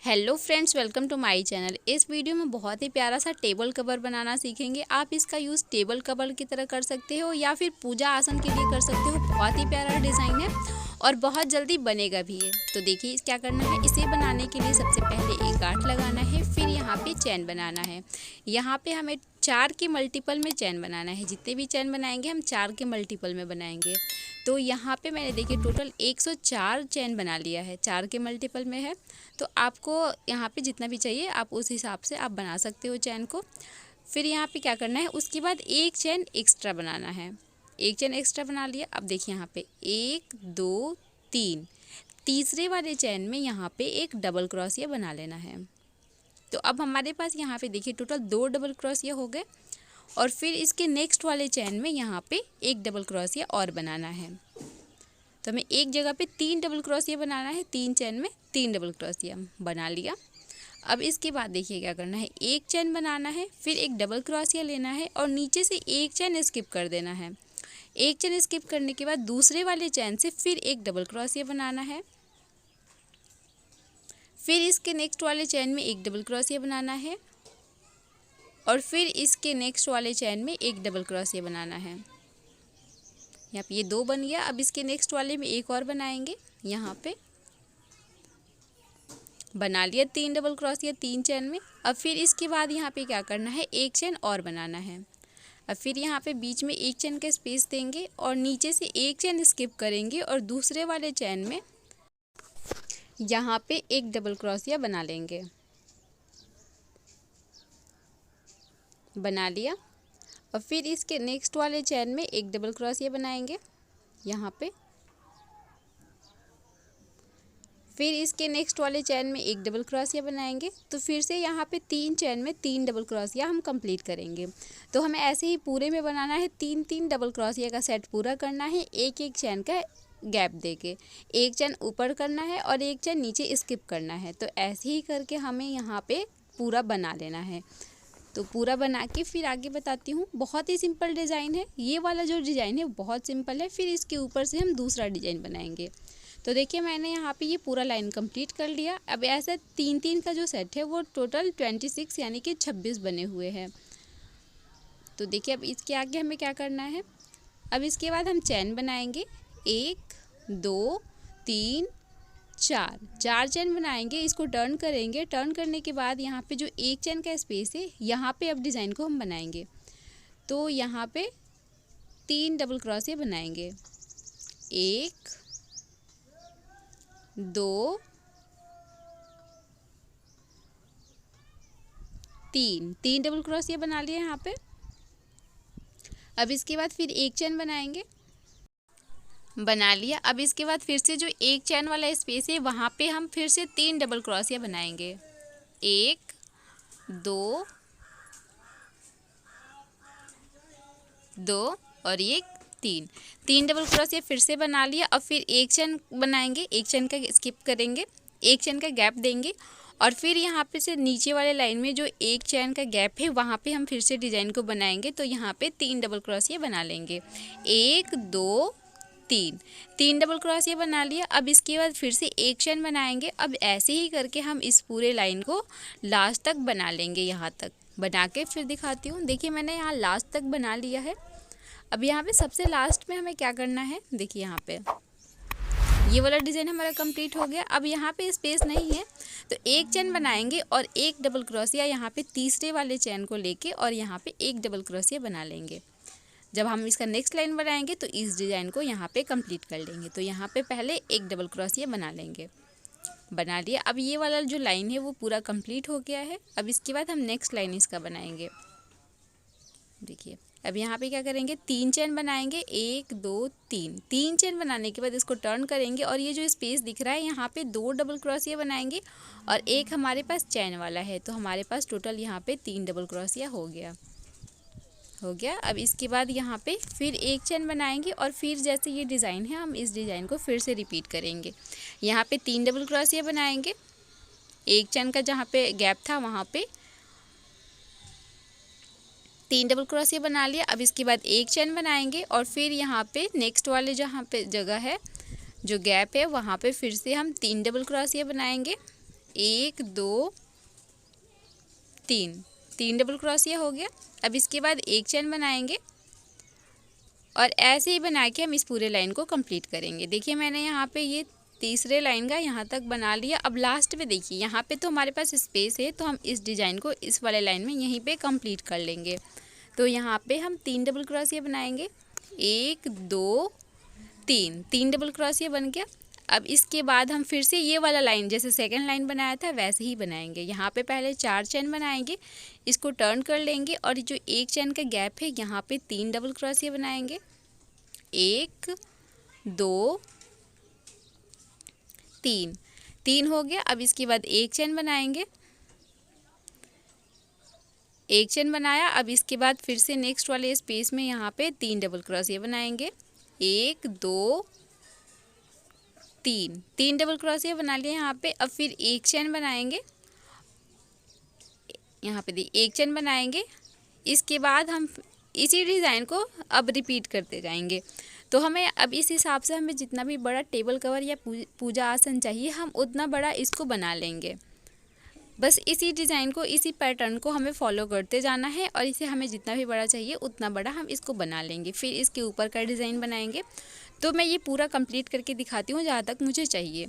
Hello friends, welcome to my channel. इस video में बहुत ही प्यारा सा टेबल कवर बनाना सीखेंगे। आप इसका यूज़ टेबल कवर की तरह कर सकते हो या फिर पूजा आसन के लिए कर सकते हो। बहुत ही प्यारा डिज़ाइन है और बहुत जल्दी बनेगा भी है। तो देखिए क्या करना है। इसे बनाने के लिए सबसे पहले एक गांठ लगाना है, फिर यहाँ पे चैन बनाना है। यहाँ पे हमें 4 के मल्टीपल में चैन बनाना है। जितने भी चैन बनाएंगे हम 4 के मल्टीपल में बनाएंगे। तो यहाँ पे मैंने देखिए टोटल 104 चैन बना लिया है, 4 के मल्टीपल में है। तो आपको यहाँ पे जितना भी चाहिए आप उस हिसाब से आप बना सकते हो चैन को। फिर यहाँ पे क्या करना है, उसके बाद एक चैन एक्स्ट्रा बनाना है। एक चैन एक्स्ट्रा बना लिया। अब देखिए यहाँ पे 1 2 3, तीसरे वाले चैन में यहाँ पे एक डबल क्रोशिया बना लेना है। तो अब हमारे पास यहाँ पे देखिए टोटल 2 डबल क्रोशिया हो गए। और फिर इसके नेक्स्ट वाले चैन में यहाँ पे एक डबल क्रोशिया और बनाना है। तो हमें एक जगह पे 3 डबल क्रोशिया बनाना है। 3 चैन में 3 डबल क्रोशिया बना लिया। अब इसके बाद देखिए क्या करना है, एक चैन बनाना है, फिर एक डबल क्रोशिया लेना है और नीचे से एक चैन स्किप कर देना है। एक चैन स्किप करने के बाद दूसरे वाले चैन से फिर एक डबल क्रोशिया बनाना है। फिर इसके नेक्स्ट वाले चैन में एक डबल क्रोशिया बनाना है और फिर इसके नेक्स्ट वाले चैन में एक डबल क्रोशिया बनाना है। यहाँ पे ये 2 बन गया। अब इसके नेक्स्ट वाले में एक और बनाएंगे। यहाँ पे बना लिया 3 डबल क्रोशिया 3 चैन में। अब फिर इसके बाद यहाँ पे क्या करना है, एक चैन और बनाना है। अब फिर यहाँ पे बीच में एक चैन का स्पेस देंगे और नीचे से एक चैन स्किप करेंगे और दूसरे वाले चैन में यहाँ पे एक डबल क्रोशिया बना लेंगे। बना लिया। और फिर इसके नेक्स्ट वाले चैन में एक डबल क्रोशिया बनाएंगे यहाँ पे। फिर इसके नेक्स्ट वाले चैन में एक डबल क्रोशिया बनाएंगे। तो फिर से यहाँ पे 3 चैन में 3 डबल क्रोशिया हम कंप्लीट करेंगे। तो हमें ऐसे ही पूरे में बनाना है। 3-3 डबल क्रोशिया का सेट पूरा करना है, एक एक चैन का गैप देके। एक चैन ऊपर करना है और एक चैन नीचे स्किप करना है। तो ऐसे ही करके हमें यहाँ पे पूरा बना लेना है। तो पूरा बना के फिर आगे बताती हूँ। बहुत ही सिंपल डिज़ाइन है। ये वाला जो डिज़ाइन है बहुत सिंपल है। फिर इसके ऊपर से हम दूसरा डिज़ाइन बनाएंगे। तो देखिए मैंने यहाँ पे ये पूरा लाइन कंप्लीट कर लिया। अब ऐसा 3-3 का जो सेट है वो टोटल 26 यानी कि 26 बने हुए हैं। तो देखिए अब इसके आगे हमें क्या करना है। अब इसके बाद हम चैन बनाएंगे। 1 2 3 4 चैन बनाएंगे। इसको टर्न करेंगे। टर्न करने के बाद यहाँ पे जो एक चैन का स्पेस है यहाँ पे अब डिज़ाइन को हम बनाएंगे। तो यहाँ पे 3 डबल क्रोशिया बनाएंगे। 1 2 3 डबल क्रोशिया बना लिए यहाँ पे। अब इसके बाद फिर एक चैन बनाएंगे। बना लिया। अब इसके बाद फिर से जो एक चैन वाला स्पेस है वहाँ पे हम फिर से 3 डबल क्रोशिया बनाएंगे। 1 2 2 और 3 डबल क्रोशिया फिर से बना लिया। अब फिर एक चैन बनाएंगे। एक चैन का स्किप करेंगे, एक चैन का गैप देंगे और फिर यहाँ पे से नीचे वाले लाइन में जो एक चैन का गैप है वहाँ पे हम फिर से डिज़ाइन को बनाएंगे। तो यहाँ पे 3 डबल क्रोशिया बना लेंगे। 1 2 3 डबल क्रोशिया बना लिया। अब इसके बाद फिर से एक चैन बनाएंगे। अब ऐसे ही करके हम इस पूरे लाइन को लास्ट तक बना लेंगे। यहाँ तक बना के फिर दिखाती हूँ। देखिए मैंने यहाँ लास्ट तक बना लिया है। अब यहाँ पे सबसे लास्ट में हमें क्या करना है, देखिए यहाँ पे ये वाला डिज़ाइन हमारा कंप्लीट हो गया। अब यहाँ पे स्पेस नहीं है तो एक चैन बनाएंगे और एक डबल क्रोशिया यहाँ पे तीसरे वाले चैन को लेके और यहाँ पे एक डबल क्रोशिया बना लेंगे। जब हम इसका नेक्स्ट लाइन बनाएंगे तो इस डिज़ाइन को यहाँ पे कंप्लीट कर लेंगे। तो यहाँ पे पहले एक डबल क्रोशिया बना लेंगे। बना लिया। अब ये वाला जो लाइन है वो पूरा कंप्लीट हो गया है। अब इसके बाद हम नेक्स्ट लाइन इसका बनाएंगे। देखिए अब यहाँ पे क्या करेंगे, 3 चैन बनाएंगे। 1 2 3 चैन बनाने के बाद इसको टर्न करेंगे और ये जो स्पेस दिख रहा है यहाँ पे 2 डबल क्रोशिया बनाएंगे और एक हमारे पास चैन वाला है। तो हमारे पास टोटल यहाँ पे 3 डबल क्रोशिया हो गया। अब इसके बाद यहाँ पे फिर एक चैन बनाएंगे और फिर जैसे ये डिज़ाइन है हम इस डिज़ाइन को फिर से रिपीट करेंगे। यहाँ पे 3 डबल क्रोशिया बनाएंगे। एक चैन का जहाँ पे गैप था वहाँ पे 3 डबल क्रोशिया बना लिया। अब इसके बाद एक चैन बनाएंगे और फिर यहाँ पे नेक्स्ट वाले जहाँ पे जगह है जो गैप है वहाँ पे फिर से हम 3 डबल क्रोशिया बनाएंगे। 1 2 3, 3 डबल क्रोशिया हो गया। अब इसके बाद एक चेन बनाएंगे और ऐसे ही बना के हम इस पूरे लाइन को कंप्लीट करेंगे। देखिए मैंने यहाँ पे ये तीसरे लाइन का यहाँ तक बना लिया। अब लास्ट में देखिए यहाँ पे तो हमारे पास स्पेस है, तो हम इस डिज़ाइन को इस वाले लाइन में यहीं पे कंप्लीट कर लेंगे। तो यहाँ पे हम 3 डबल क्रोशिया बनाएंगे, 1 2 3, 3 डबल क्रोशिया बन गया। अब इसके बाद हम फिर से ये वाला लाइन जैसे सेकंड लाइन बनाया था वैसे ही बनाएंगे। यहाँ पे पहले 4 चेन बनाएंगे, इसको टर्न कर लेंगे और जो एक चेन का गैप है यहाँ पे 3 डबल क्रोशिया बनाएंगे, 1 2 3, 3 हो गया। अब इसके बाद एक चेन बनाएंगे, एक चेन बनाया। अब इसके बाद फिर से नेक्स्ट वाले स्पेस में यहाँ पे 3 डबल क्रोशिया बनाएंगे, 1 2 3, 3 डबल क्रोशिया बना लिए यहाँ पे। अब फिर एक चेन बनाएंगे, यहाँ पे एक चेन बनाएंगे। इसके बाद हम इसी डिज़ाइन को अब रिपीट करते जाएंगे। तो हमें अब इस हिसाब से हमें जितना भी बड़ा टेबल कवर या पूजा आसन चाहिए हम उतना बड़ा इसको बना लेंगे। बस इसी डिज़ाइन को, इसी पैटर्न को हमें फॉलो करते जाना है और इसे हमें जितना भी बड़ा चाहिए उतना बड़ा हम इसको बना लेंगे। फिर इसके ऊपर का डिज़ाइन बनाएंगे। तो मैं ये पूरा कंप्लीट करके दिखाती हूँ जहाँ तक मुझे चाहिए।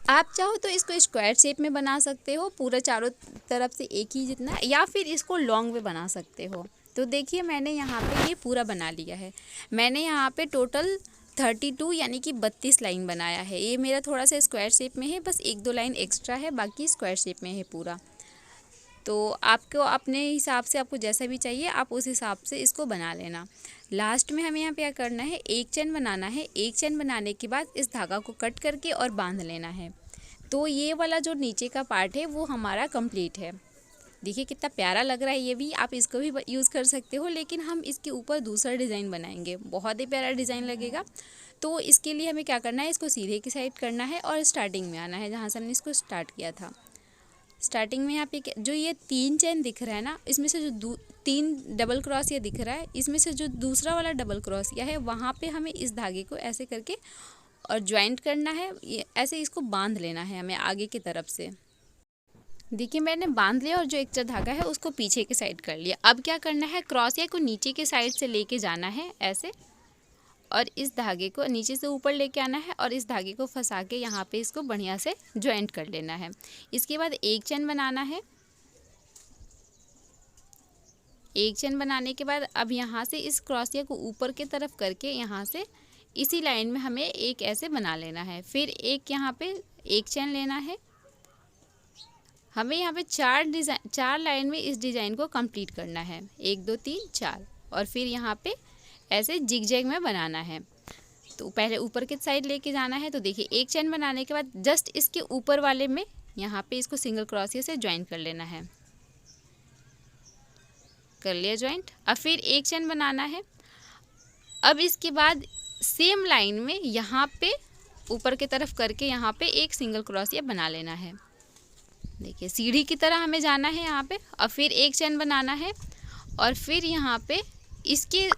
आप चाहो तो इसको स्क्वायर शेप में बना सकते हो, पूरा चारों तरफ से एक ही जितना, या फिर इसको लॉन्ग में बना सकते हो। तो देखिए मैंने यहाँ पे ये पूरा बना लिया है। मैंने यहाँ पे टोटल 32 यानी कि 32 लाइन बनाया है। ये मेरा थोड़ा सा स्क्वायर शेप में है, बस 1-2 लाइन एक्स्ट्रा है, बाकी स्क्वायर शेप में है पूरा। तो आपको अपने हिसाब से, आपको जैसा भी चाहिए आप उस हिसाब से इसको बना लेना। लास्ट में हमें यहाँ पे क्या करना है, एक चेन बनाना है। एक चेन बनाने के बाद इस धागा को कट करके और बांध लेना है। तो ये वाला जो नीचे का पार्ट है वो हमारा कंप्लीट है। देखिए कितना प्यारा लग रहा है। ये भी आप इसको भी यूज़ कर सकते हो, लेकिन हम इसके ऊपर दूसरा डिज़ाइन बनाएंगे, बहुत ही प्यारा डिज़ाइन लगेगा। तो इसके लिए हमें क्या करना है, इसको सीधे की साइड करना है और स्टार्टिंग में आना है जहाँ से हमने इसको स्टार्ट किया था। स्टार्टिंग में यहाँ पे जो ये 3 चेन दिख रहा है ना, इसमें से जो 3 डबल क्रोशिया दिख रहा है, इसमें से जो दूसरा वाला डबल क्रोशिया है वहाँ पे हमें इस धागे को ऐसे करके और ज्वाइंट करना है। ये ऐसे इसको बांध लेना है हमें आगे की तरफ से। देखिए मैंने बांध लिया और जो एक्स्ट्रा धागा है उसको पीछे की साइड कर लिया। अब क्या करना है, क्रोशिया को नीचे की साइड से लेके जाना है ऐसे, और इस धागे को नीचे से ऊपर लेके आना है और इस धागे को फंसा के यहाँ पे इसको बढ़िया से ज्वाइंट कर लेना है। इसके बाद एक चेन बनाना है। एक चेन बनाने के बाद अब यहाँ से इस क्रोशिया को ऊपर की तरफ करके यहाँ से इसी लाइन में हमें एक ऐसे बना लेना है। फिर एक यहाँ पे एक चेन लेना है। हमें यहाँ पे 4 लाइन में इस डिज़ाइन को कंप्लीट करना है, 1 2 3 4, और फिर यहाँ पे ऐसे जिगजैग में बनाना है। तो पहले ऊपर की साइड लेके जाना है। तो देखिए एक चेन बनाने के बाद जस्ट इसके ऊपर वाले में यहाँ पे इसको सिंगल क्रोशिया से ज्वाइन कर लेना है। कर लिया ज्वाइंट। अब फिर एक चेन बनाना है। अब इसके बाद सेम लाइन में यहाँ पे ऊपर की तरफ करके यहाँ पे एक सिंगल क्रोशिया बना लेना है। देखिए सीढ़ी की तरह हमें जाना है यहाँ पे। अब फिर एक चेन बनाना है और फिर यहाँ पे इसके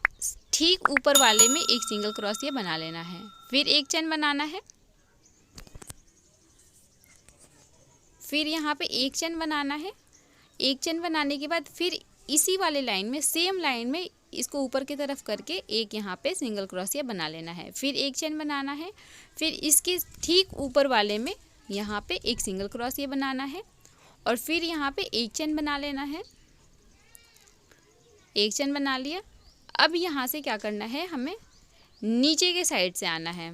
ठीक ऊपर वाले में एक सिंगल क्रोशिया बना लेना है। फिर एक चेन बनाना है। फिर यहाँ पे एक चेन बनाना है। एक चेन बनाने के बाद फिर इसी वाले लाइन में, सेम लाइन में इसको ऊपर की तरफ करके एक यहाँ पे सिंगल क्रोशिया बना लेना है। फिर एक चेन बनाना है। फिर इसके ठीक ऊपर वाले में यहाँ पे एक सिंगल क्रोशिया बनाना है और फिर यहाँ पे एक चेन बना लेना है। एक चेन बना लिया। अब यहाँ से क्या करना है, हमें नीचे के साइड से आना है।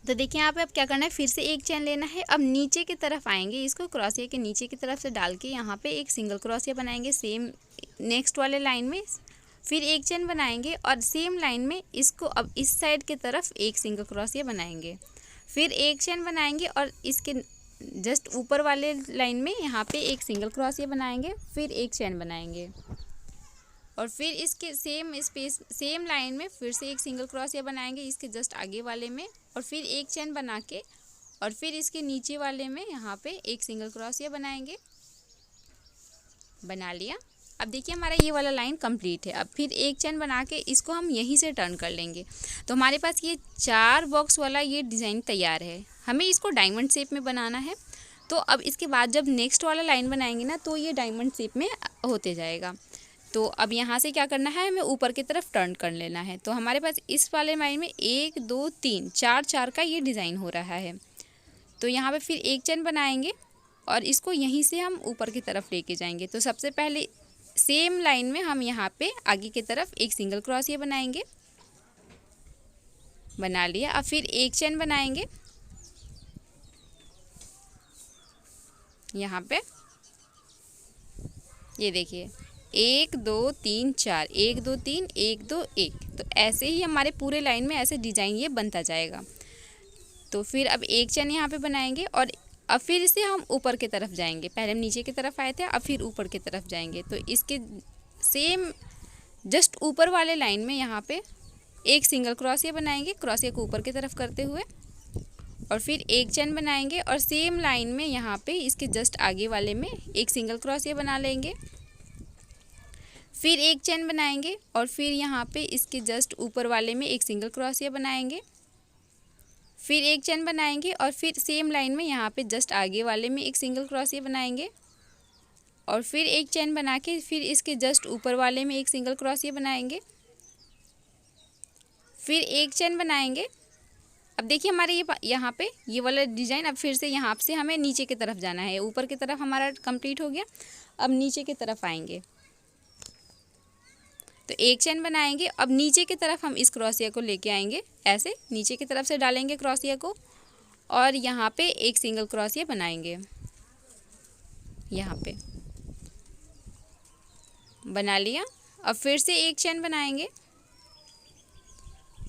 तो देखिए यहाँ पे अब क्या करना है, फिर से एक चेन लेना है। अब नीचे की तरफ आएंगे, इसको क्रोशिया के नीचे की तरफ से डाल के यहाँ पे एक सिंगल क्रोशिया बनाएंगे सेम नेक्स्ट वाले लाइन में। फिर एक चेन बनाएंगे और सेम लाइन में इसको अब इस साइड की तरफ एक सिंगल क्रोशिया बनाएंगे। फिर एक चेन बनाएंगे और इसके जस्ट ऊपर वाले लाइन में यहाँ पे एक सिंगल क्रोशिया बनाएंगे। फिर एक चेन बनाएंगे और फिर इसके सेम लाइन में फिर से एक सिंगल क्रोशिया बनाएंगे इसके जस्ट आगे वाले में, और फिर एक चेन बना के और फिर इसके नीचे वाले में यहाँ पे एक सिंगल क्रोशिया बनाएंगे। बना लिया। अब देखिए हमारा ये वाला लाइन कंप्लीट है। अब फिर एक चेन बना के इसको हम यहीं से टर्न कर लेंगे। तो हमारे पास ये 4 बॉक्स वाला ये डिज़ाइन तैयार है। हमें इसको डायमंड शेप में बनाना है। तो अब इसके बाद जब नेक्स्ट वाला लाइन बनाएंगे ना, तो ये डायमंड शेप में होते जाएगा। तो अब यहाँ से क्या करना है, हमें ऊपर की तरफ टर्न कर लेना है। तो हमारे पास इस वाले लाइन में 1 2 3 4 का ये डिज़ाइन हो रहा है। तो यहाँ पे फिर एक चेन बनाएंगे और इसको यहीं से हम ऊपर की तरफ लेके जाएंगे। तो सबसे पहले सेम लाइन में हम यहाँ पे आगे की तरफ एक सिंगल क्रोशिया बनाएंगे, बना लिया। अब फिर एक चेन बनाएंगे यहाँ पे, ये देखिए 1 2 3 4 1 2 3 1 2 1। तो ऐसे ही हमारे पूरे लाइन में ऐसे डिज़ाइन ये बनता जाएगा। तो फिर अब एक चेन यहाँ पे बनाएंगे और अब फिर से हम ऊपर की तरफ जाएंगे। पहले हम नीचे की तरफ आए थे, अब फिर ऊपर की तरफ जाएंगे। तो इसके सेम जस्ट ऊपर वाले लाइन में यहाँ पे एक सिंगल क्रोशिया बनाएंगे, क्रोशिया को ऊपर की तरफ करते हुए, और फिर एक चेन बनाएंगे और सेम लाइन में यहाँ पे इसके जस्ट आगे वाले में एक सिंगल क्रोशिया बना लेंगे। फिर एक चेन बनाएंगे और फिर यहाँ पे इसके जस्ट ऊपर वाले में एक सिंगल क्रोशिया बनाएंगे। फिर एक चेन बनाएंगे और फिर सेम लाइन में यहाँ पे जस्ट आगे वाले में एक सिंगल क्रोशिया बनाएंगे और फिर एक चेन बना के फिर इसके जस्ट ऊपर वाले में एक सिंगल क्रोशिया बनाएंगे। फिर एक चेन बनाएंगे। अब देखिए हमारे ये यहाँ पे ये वाला डिज़ाइन, अब फिर से यहाँ से हमें नीचे की तरफ जाना है। ऊपर की तरफ हमारा कंप्लीट हो गया, अब नीचे की तरफ आएंगे। तो एक चेन बनाएंगे, अब नीचे की तरफ हम इस क्रोशिया को लेके आएंगे, ऐसे नीचे की तरफ से डालेंगे क्रोशिया को और यहाँ पे एक सिंगल क्रोशिया बनाएंगे। यहाँ पे बना लिया। अब फिर से एक चेन बनाएंगे,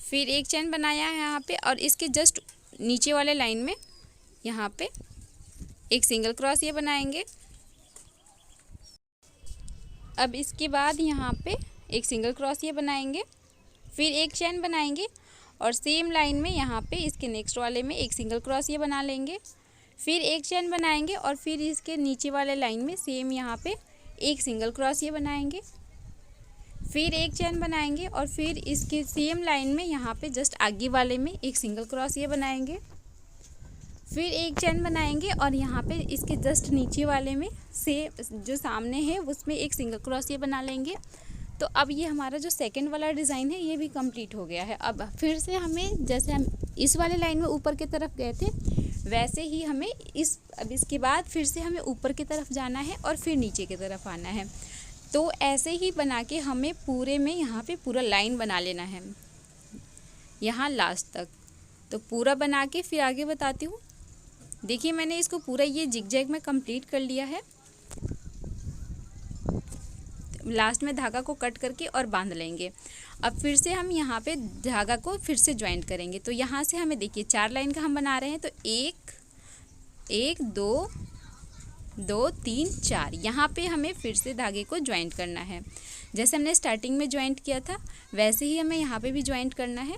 फिर एक चेन बनाया है यहाँ पे और इसके जस्ट नीचे वाले लाइन में यहाँ पे एक सिंगल क्रोशिया बनाएंगे। अब इसके बाद यहाँ पे एक सिंगल क्रोशिया बनाएंगे, फिर एक चेन बनाएंगे और सेम लाइन में यहाँ पे इसके नेक्स्ट वाले में एक सिंगल क्रोशिया बना लेंगे। फिर एक चेन बनाएंगे और फिर इसके नीचे वाले लाइन में सेम यहाँ पे एक सिंगल क्रोशिया बनाएंगे। फिर एक चेन बनाएंगे और फिर इसके सेम लाइन में यहाँ पे जस्ट आगे वाले में एक सिंगल क्रोशिया बनाएंगे। फिर एक चेन बनाएंगे और यहाँ पे इसके जस्ट नीचे वाले में से जो सामने है उसमें एक सिंगल क्रोशिया बना लेंगे। तो अब ये हमारा जो सेकंड वाला डिज़ाइन है ये भी कंप्लीट हो गया है। अब फिर से हमें जैसे हम इस वाले लाइन में ऊपर की तरफ गए थे वैसे ही हमें अब इसके बाद फिर से हमें ऊपर की तरफ जाना है और फिर नीचे की तरफ आना है। तो ऐसे ही बना के हमें पूरे में यहाँ पे पूरा लाइन बना लेना है यहाँ लास्ट तक। तो पूरा बना के फिर आगे बताती हूँ। देखिए मैंने इसको पूरा ये जिगजैग में कंप्लीट कर लिया है। लास्ट में धागा को कट करके और बांध लेंगे। अब फिर से हम यहाँ पे धागा को फिर से ज्वाइंट करेंगे। तो यहाँ से हमें देखिए 4 लाइन का हम बना रहे हैं। तो 1 2 2 3 4 यहाँ पे हमें फिर से धागे को ज्वाइंट करना है। जैसे हमने स्टार्टिंग में ज्वाइंट किया था वैसे ही हमें यहाँ पे भी ज्वाइंट करना है।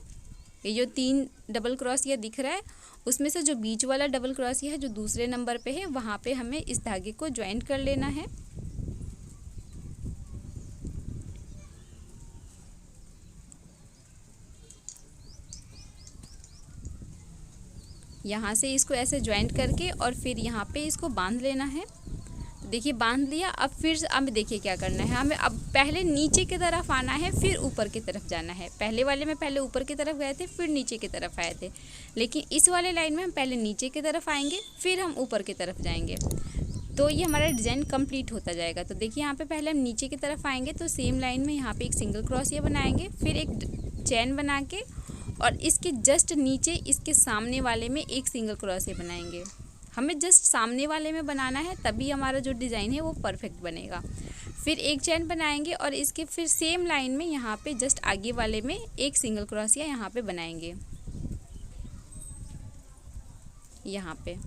ये जो 3 डबल क्रोशिया दिख रहा है उसमें से जो बीच वाला डबल क्रोशिया है जो दूसरे नंबर पे है वहाँ पे हमें इस धागे को ज्वाइंट कर लेना है। यहाँ से इसको ऐसे ज्वाइंट करके और फिर यहाँ पे इसको बांध लेना है। देखिए बांध लिया। अब फिर अब देखिए क्या करना है, हमें अब पहले नीचे की तरफ आना है फिर ऊपर की तरफ जाना है। पहले वाले में पहले ऊपर की तरफ गए थे फिर नीचे की तरफ आए थे, लेकिन इस वाले लाइन में हम पहले नीचे की तरफ आएंगे फिर हम ऊपर की तरफ जाएंगे। तो ये हमारा डिज़ाइन कंप्लीट होता जाएगा। तो देखिए यहाँ पे पहले हम नीचे की तरफ आएंगे तो सेम लाइन में यहाँ पे एक सिंगल क्रोशिया बनाएंगे, फिर एक चैन बना के और इसके जस्ट नीचे इसके सामने वाले में एक सिंगल क्रोशिया बनाएंगे। हमें जस्ट सामने वाले में बनाना है तभी हमारा जो डिज़ाइन है वो परफेक्ट बनेगा। फिर एक चैन बनाएंगे और इसके फिर सेम लाइन में यहाँ पे जस्ट आगे वाले में एक सिंगल क्रोशिया यहाँ पे बनाएंगे। यहाँ पे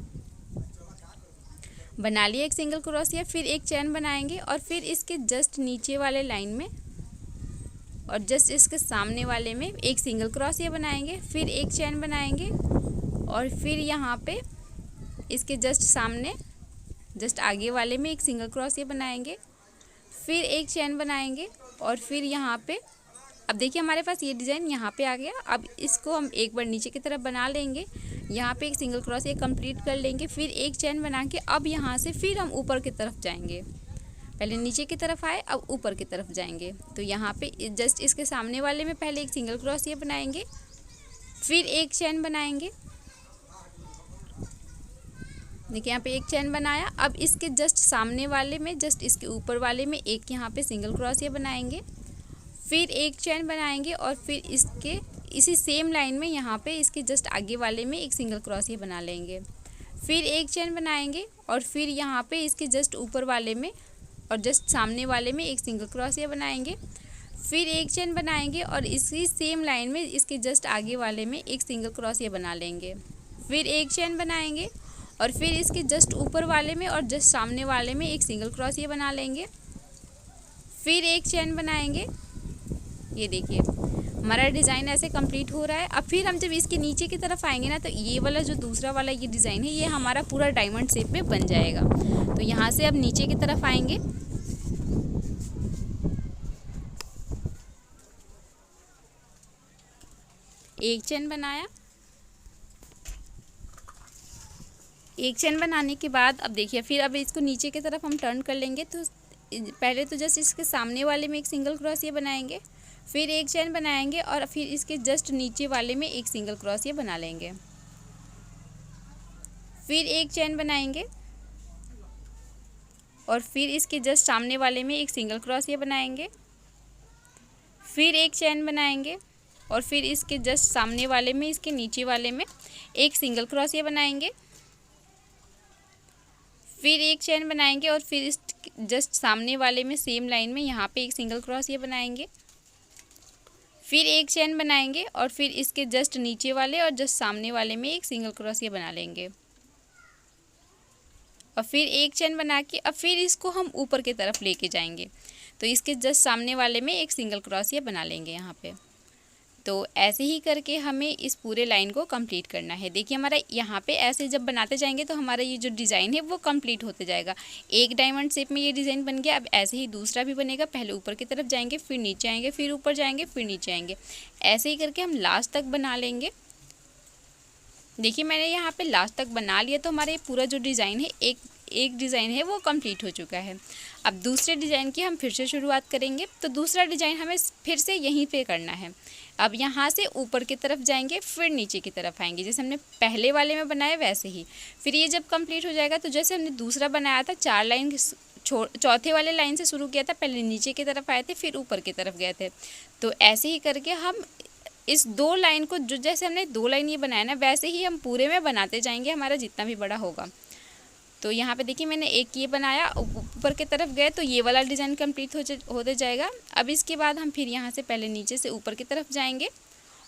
बना लिया एक सिंगल क्रोशिया, फिर एक चैन बनाएंगे और फिर इसके जस्ट नीचे वाले लाइन में और जस्ट इसके सामने वाले में एक सिंगल क्रोशिया बनाएंगे, फिर एक चैन बनाएंगे और फिर यहाँ पे इसके जस्ट सामने जस्ट आगे वाले में एक सिंगल क्रोशिया बनाएंगे। फिर एक चेन बनाएंगे और फिर यहाँ पे अब देखिए हमारे पास ये डिज़ाइन यहाँ पे आ गया। अब इसको हम एक बार नीचे की तरफ बना लेंगे, यहाँ पे एक सिंगल क्रोशिया कंप्लीट कर लेंगे, फिर एक चेन बना के अब यहाँ से फिर हम ऊपर की तरफ जाएंगे। पहले नीचे की तरफ आए, अब ऊपर की तरफ जाएंगे। तो यहाँ पे जस्ट इसके सामने वाले में पहले एक सिंगल क्रोशिया बनाएंगे, फिर एक चेन बनाएंगे। देखिए यहाँ पे एक चेन बनाया। अब इसके जस्ट सामने वाले में, जस्ट इसके ऊपर वाले में एक यहाँ पे सिंगल क्रोशिया बनाएंगे, फिर एक चेन बनाएंगे और फिर इसके इसी सेम लाइन में यहाँ पे इसके जस्ट आगे वाले में एक सिंगल क्रोशिया बना लेंगे, फिर एक चेन बनाएंगे और फिर यहाँ पे इसके जस्ट ऊपर वाले में और जस्ट सामने वाले में एक सिंगल क्रोशिया बनाएंगे, फिर एक चेन बनाएंगे और इसी सेम लाइन में इसके जस्ट आगे वाले में एक सिंगल क्रोशिया बना लेंगे, फिर एक चेन बनाएंगे और फिर इसके जस्ट ऊपर वाले में और जस्ट सामने वाले में एक सिंगल क्रोशिया बना लेंगे, फिर एक चेन बनाएंगे। ये देखिए हमारा डिज़ाइन ऐसे कंप्लीट हो रहा है। अब फिर हम जब इसके नीचे की तरफ आएंगे ना, तो ये वाला जो दूसरा वाला ये डिज़ाइन है, ये हमारा पूरा डायमंड शेप में बन जाएगा। तो यहाँ से अब नीचे की तरफ आएंगे, एक चेन बनाया, एक चेन बनाने के बाद अब देखिए फिर अब इसको नीचे की तरफ हम टर्न कर लेंगे। तो पहले तो जस्ट इसके सामने वाले में एक सिंगल क्रोशिया बनाएंगे, फिर एक चेन बनाएंगे और फिर इसके जस्ट नीचे वाले में एक सिंगल क्रोशिया बना लेंगे, फिर एक चेन बनाएंगे और फिर इसके जस्ट सामने वाले में एक सिंगल क्रोशिया बनाएंगे, फिर एक चेन बनाएंगे और फिर इसके जस्ट सामने वाले में इसके नीचे वाले में एक सिंगल क्रोशिया बनाएंगे, फिर एक चेन बनाएंगे और फिर इस जस्ट सामने वाले में सेम लाइन में यहाँ पे एक सिंगल क्रोशिया बनाएंगे, फिर एक चेन बनाएंगे और फिर इसके जस्ट नीचे वाले और जस्ट सामने वाले में एक सिंगल क्रोशिया बना लेंगे और फिर एक चेन बना के अब फिर इसको हम ऊपर की तरफ लेके जाएंगे। तो इसके जस्ट सामने वाले में एक सिंगल क्रोशिया बना लेंगे यहाँ पे। तो ऐसे ही करके हमें इस पूरे लाइन को कंप्लीट करना है। देखिए हमारा यहाँ पे ऐसे जब बनाते जाएंगे तो हमारा ये जो डिज़ाइन है वो कंप्लीट होते जाएगा। एक डायमंड शेप में ये डिज़ाइन बन गया। अब ऐसे ही दूसरा भी बनेगा। पहले ऊपर की तरफ जाएंगे, फिर नीचे आएंगे, फिर ऊपर जाएंगे, फिर नीचे आएंगे। ऐसे ही करके हम लास्ट तक बना लेंगे। देखिए मैंने यहाँ पे लास्ट तक बना लिया। तो हमारे पूरा जो डिज़ाइन है एक डिज़ाइन है वो कंप्लीट हो चुका है। अब दूसरे डिज़ाइन की हम फिर से शुरुआत करेंगे। तो दूसरा डिज़ाइन हमें फिर से यहीं पे करना है। अब यहाँ से ऊपर की तरफ जाएंगे, फिर नीचे की तरफ आएंगे, जैसे हमने पहले वाले में बनाया वैसे ही। फिर ये जब कंप्लीट हो जाएगा तो जैसे हमने दूसरा बनाया था 4 लाइन चौथे वाले लाइन से शुरू किया था, पहले नीचे की तरफ आए थे, फिर ऊपर की तरफ गए थे। तो ऐसे ही करके हम इस 2 लाइन को जो जैसे हमने 2 लाइन ये बनाया ना वैसे ही हम पूरे में बनाते जाएंगे, हमारा जितना भी बड़ा होगा। तो यहाँ पे देखिए मैंने एक ये बनाया, ऊपर की तरफ गए तो ये वाला डिज़ाइन कंप्लीट होते जाएगा। अब इसके बाद हम फिर यहाँ से पहले नीचे से ऊपर की तरफ जाएंगे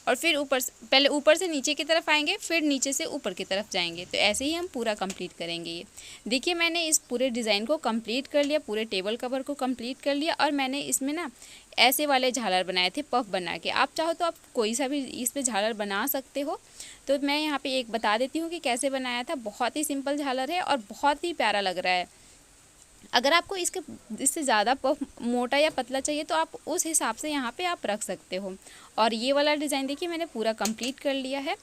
और फिर पहले ऊपर से नीचे की तरफ आएंगे, फिर नीचे से ऊपर की तरफ जाएंगे। तो ऐसे ही हम पूरा कंप्लीट करेंगे। ये देखिए मैंने इस पूरे डिज़ाइन को कंप्लीट कर लिया, पूरे टेबल कवर को कंप्लीट कर लिया। और मैंने इसमें ना ऐसे वाले झालर बनाए थे पफ बना के। आप चाहो तो आप कोई सा भी इस पर झालर बना सकते हो। तो मैं यहाँ पे एक बता देती हूँ कि कैसे बनाया था। बहुत ही सिंपल झालर है और बहुत ही प्यारा लग रहा है। अगर आपको इससे ज़्यादा पफ मोटा या पतला चाहिए तो आप उस हिसाब से यहाँ पे आप रख सकते हो। और ये वाला डिज़ाइन देखिए मैंने पूरा कंप्लीट कर लिया है।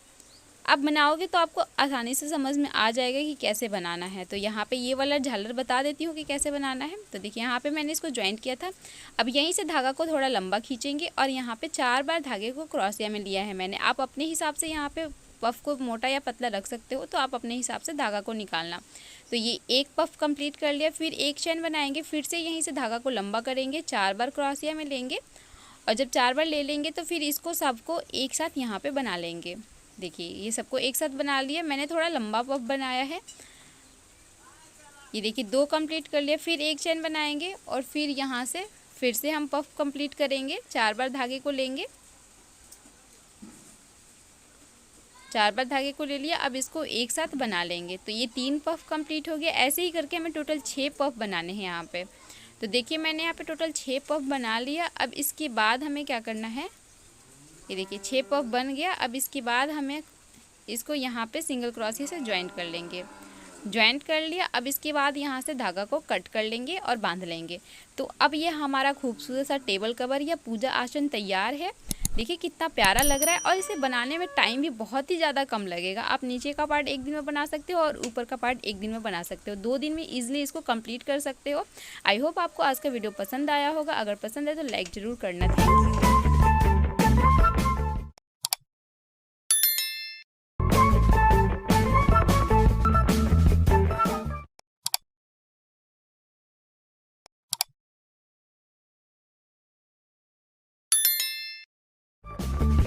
आप बनाओगे तो आपको आसानी से समझ में आ जाएगा कि कैसे बनाना है। तो यहाँ पे ये वाला झालर बता देती हूँ कि कैसे बनाना है। तो देखिए यहाँ पे मैंने इसको जॉइंट किया था। अब यहीं से धागा को थोड़ा लंबा खींचेंगे और यहाँ पे 4 बार धागे को क्रोशिया में लिया है मैंने। आप अपने हिसाब से यहाँ पे पफ को मोटा या पतला रख सकते हो, तो आप अपने हिसाब से धागा को निकालना। तो ये एक पफ कंप्लीट कर लिया। फिर एक चेन बनाएंगे, फिर से यहीं से धागा को लंबा करेंगे, 4 बार क्रोशिया में लेंगे और जब 4 बार ले लेंगे तो फिर इसको सबको एक साथ यहाँ पे बना लेंगे। देखिए ये सबको एक साथ बना लिया। मैंने थोड़ा लंबा पफ बनाया है। ये देखिए 2 कंप्लीट कर लिया। फिर एक चेन बनाएंगे और फिर यहाँ से फिर से हम पफ कंप्लीट करेंगे। 4 बार धागे को लेंगे, 4 बार धागे को ले लिया। अब इसको एक साथ बना लेंगे। तो ये 3 पफ कंप्लीट हो गया। ऐसे ही करके हमें टोटल 6 पफ बनाने हैं यहाँ पे। तो देखिए मैंने यहाँ पे टोटल 6 पफ बना लिया। अब इसके बाद हमें क्या करना है, ये देखिए 6 पफ बन गया। अब इसके बाद हमें इसको यहाँ पे सिंगल क्रोशिया से ज्वाइन कर लेंगे। ज्वाइंट कर लिया। अब इसके बाद यहाँ से धागा को कट कर लेंगे और बांध लेंगे। तो अब ये हमारा खूबसूरत सा टेबल कवर या पूजा आसन तैयार है। देखिए कितना प्यारा लग रहा है और इसे बनाने में टाइम भी बहुत ही ज़्यादा कम लगेगा। आप नीचे का पार्ट एक दिन में बना सकते हो और ऊपर का पार्ट एक दिन में बना सकते हो। 2 दिन में ईजिली इसको कंप्लीट कर सकते हो। आई होप आपको आज का वीडियो पसंद आया होगा। अगर पसंद है तो लाइक ज़रूर करना। Thank you.